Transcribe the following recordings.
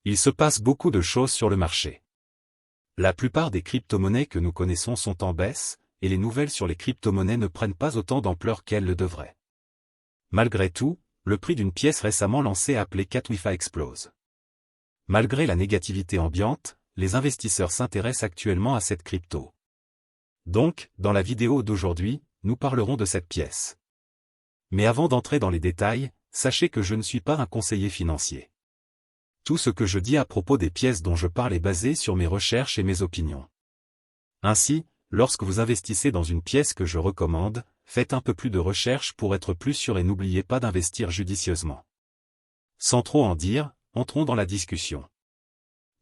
Il se passe beaucoup de choses sur le marché. La plupart des crypto-monnaies que nous connaissons sont en baisse, et les nouvelles sur les crypto-monnaies ne prennent pas autant d'ampleur qu'elles le devraient. Malgré tout, le prix d'une pièce récemment lancée appelée Katwifa explose. Malgré la négativité ambiante, les investisseurs s'intéressent actuellement à cette crypto. Donc, dans la vidéo d'aujourd'hui, nous parlerons de cette pièce. Mais avant d'entrer dans les détails, sachez que je ne suis pas un conseiller financier. Tout ce que je dis à propos des pièces dont je parle est basé sur mes recherches et mes opinions. Ainsi, lorsque vous investissez dans une pièce que je recommande, faites un peu plus de recherche pour être plus sûr et n'oubliez pas d'investir judicieusement. Sans trop en dire, entrons dans la discussion.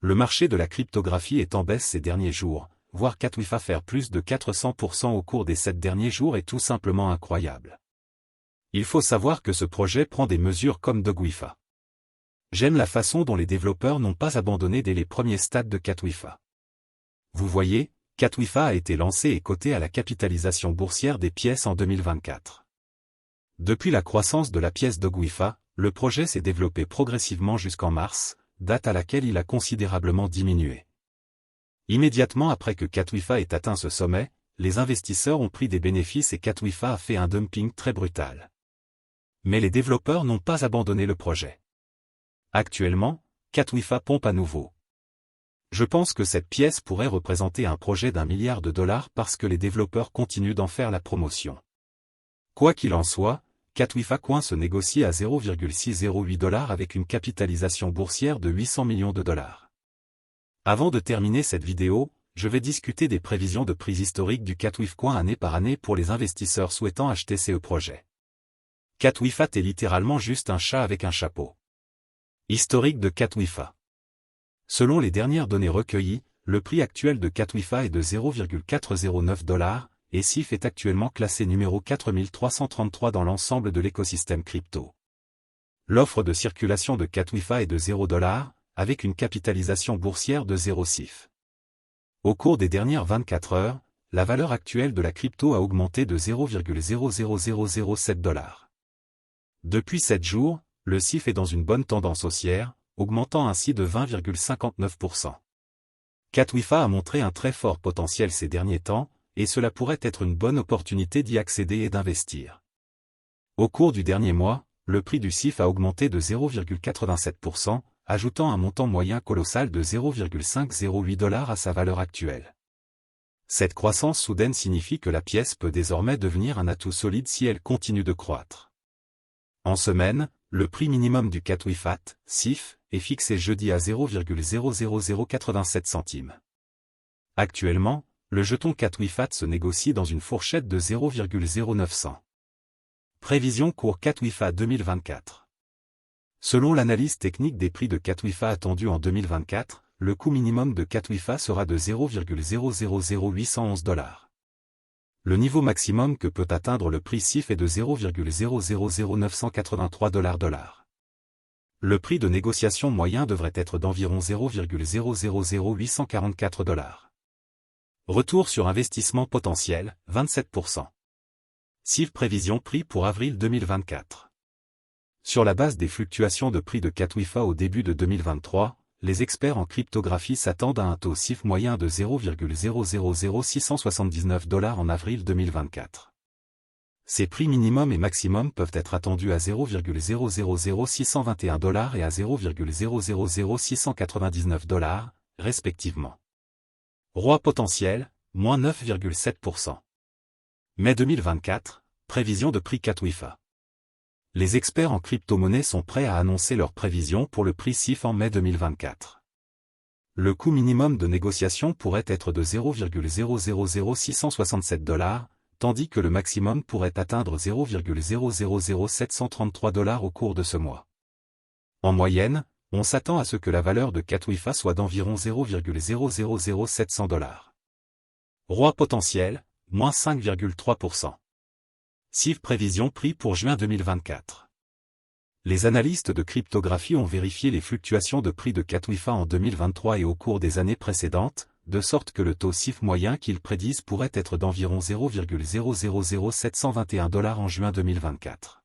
Le marché de la cryptographie est en baisse ces derniers jours, voir Katwifa faire plus de 400% au cours des 7 derniers jours est tout simplement incroyable. Il faut savoir que ce projet prend des mesures comme Dogwifa. J'aime la façon dont les développeurs n'ont pas abandonné dès les premiers stades de Katwifa. Vous voyez, Katwifa a été lancé et coté à la capitalisation boursière des pièces en 2024. Depuis la croissance de la pièce Dogwifa, le projet s'est développé progressivement jusqu'en mars, date à laquelle il a considérablement diminué. Immédiatement après que Katwifa ait atteint ce sommet, les investisseurs ont pris des bénéfices et Katwifa a fait un dumping très brutal. Mais les développeurs n'ont pas abandonné le projet. Actuellement, Katwifa pompe à nouveau. Je pense que cette pièce pourrait représenter un projet d'1 milliard de dollars parce que les développeurs continuent d'en faire la promotion. Quoi qu'il en soit, Katwifa Coin se négocie à 0,608 $ avec une capitalisation boursière de 800 millions de dollars. Avant de terminer cette vidéo, je vais discuter des prévisions de prix historiques du Katwifa Coin année par année pour les investisseurs souhaitant acheter ces projets. Katwifa est littéralement juste un chat avec un chapeau. Historique de Katwifa. Selon les dernières données recueillies, le prix actuel de Katwifa est de 0,409 $, et SIF est actuellement classé numéro 4333 dans l'ensemble de l'écosystème crypto. L'offre de circulation de Katwifa est de 0 $, avec une capitalisation boursière de 0 SIF. Au cours des dernières 24 heures, la valeur actuelle de la crypto a augmenté de 0,00007 $. Depuis 7 jours, le SIF est dans une bonne tendance haussière, augmentant ainsi de 20,59%. Katwifa a montré un très fort potentiel ces derniers temps, et cela pourrait être une bonne opportunité d'y accéder et d'investir. Au cours du dernier mois, le prix du SIF a augmenté de 0,87%, ajoutant un montant moyen colossal de 0,508 $ à sa valeur actuelle. Cette croissance soudaine signifie que la pièce peut désormais devenir un atout solide si elle continue de croître. En semaine, le prix minimum du Katwifa, SIF, est fixé jeudi à 0,00087 centimes. Actuellement, le jeton Katwifa se négocie dans une fourchette de 0,0900. Prévision cours Katwifa 2024. Selon l'analyse technique des prix de Katwifa attendus en 2024, le coût minimum de Katwifa sera de 0,000811 $. Le niveau maximum que peut atteindre le prix SIF est de 0,000983 $. Le prix de négociation moyen devrait être d'environ 0,000844 $. Retour sur investissement potentiel, 27%. SIF prévision prix pour avril 2024. Sur la base des fluctuations de prix de Katwifa au début de 2023, les experts en cryptographie s'attendent à un taux SIF moyen de 0,000679 $ en avril 2024. Ces prix minimum et maximum peuvent être attendus à 0,000621 $ et à 0,000699 $, respectivement. Roi potentiel, moins 9,7%. Mai 2024, prévision de prix Katwifa. Les experts en crypto-monnaie sont prêts à annoncer leurs prévisions pour le prix SIF en mai 2024. Le coût minimum de négociation pourrait être de 0,000667 $, tandis que le maximum pourrait atteindre 0,000733 $ au cours de ce mois. En moyenne, on s'attend à ce que la valeur de Katwifa soit d'environ 0,000700 $. Roi potentiel, moins 5,3%. SIF prévision prix pour juin 2024. Les analystes de cryptographie ont vérifié les fluctuations de prix de Katwifa en 2023 et au cours des années précédentes, de sorte que le taux SIF moyen qu'ils prédisent pourrait être d'environ 0,000721 $ en juin 2024.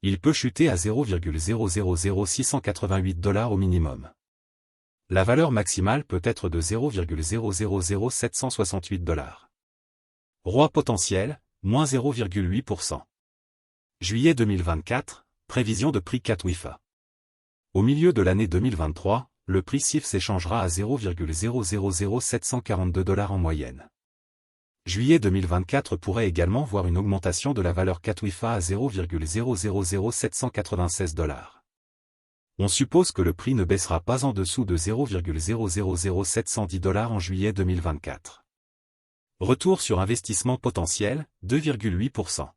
Il peut chuter à 0,000688 $ au minimum. La valeur maximale peut être de 0,000768 $. Roi potentiel, moins 0,8%. Juillet 2024, prévision de prix Katwifa. Au milieu de l'année 2023, le prix CIF s'échangera à 0,000742 $ en moyenne. Juillet 2024 pourrait également voir une augmentation de la valeur Katwifa à 0,000796 $. On suppose que le prix ne baissera pas en dessous de 0,000710 $ en juillet 2024. Retour sur investissement potentiel, 2,8%.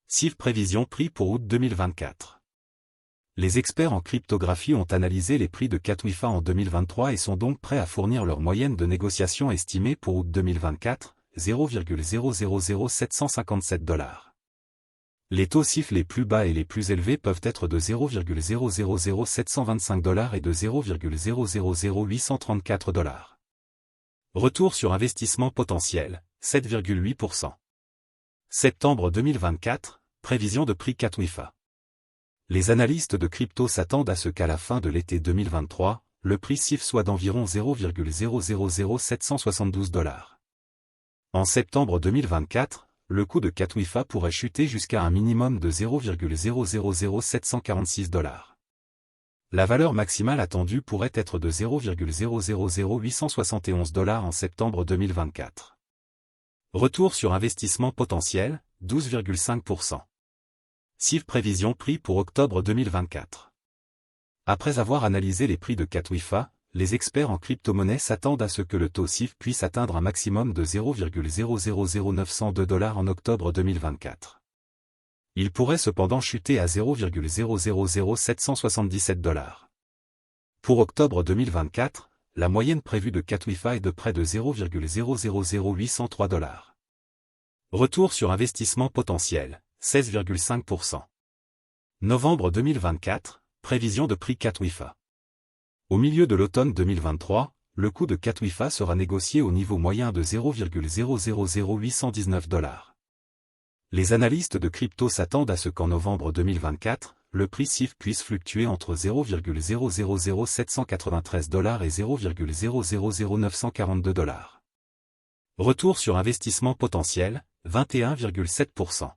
CIF prévision prix pour août 2024. Les experts en cryptographie ont analysé les prix de Katwifa en 2023 et sont donc prêts à fournir leur moyenne de négociation estimée pour août 2024, 0,000757 $. Les taux CIF les plus bas et les plus élevés peuvent être de 0,000725 $ et de 0,000834 $. Retour sur investissement potentiel, 7,8%. Septembre 2024, prévision de prix Katwifa. Les analystes de crypto s'attendent à ce qu'à la fin de l'été 2023, le prix CIF soit d'environ 0,000772 $. En septembre 2024, le coût de Katwifa pourrait chuter jusqu'à un minimum de 0,000746 $. La valeur maximale attendue pourrait être de 0,000871 $ en septembre 2024. Retour sur investissement potentiel, 12,5%. CIF prévision prix pour octobre 2024. Après avoir analysé les prix de Katwifa, les experts en crypto-monnaie s'attendent à ce que le taux CIF puisse atteindre un maximum de 0,000902 $ en octobre 2024. Il pourrait cependant chuter à 0,000777 $. Pour octobre 2024, la moyenne prévue de Katwifa est de près de 0,000803 $. Retour sur investissement potentiel, 16,5%. Novembre 2024, prévision de prix Katwifa. Au milieu de l'automne 2023, le coût de Katwifa sera négocié au niveau moyen de 0,000819 $. Les analystes de crypto s'attendent à ce qu'en novembre 2024, le prix CIF puisse fluctuer entre 0,000793 $ et 0,000942 $. Retour sur investissement potentiel, 21,7%.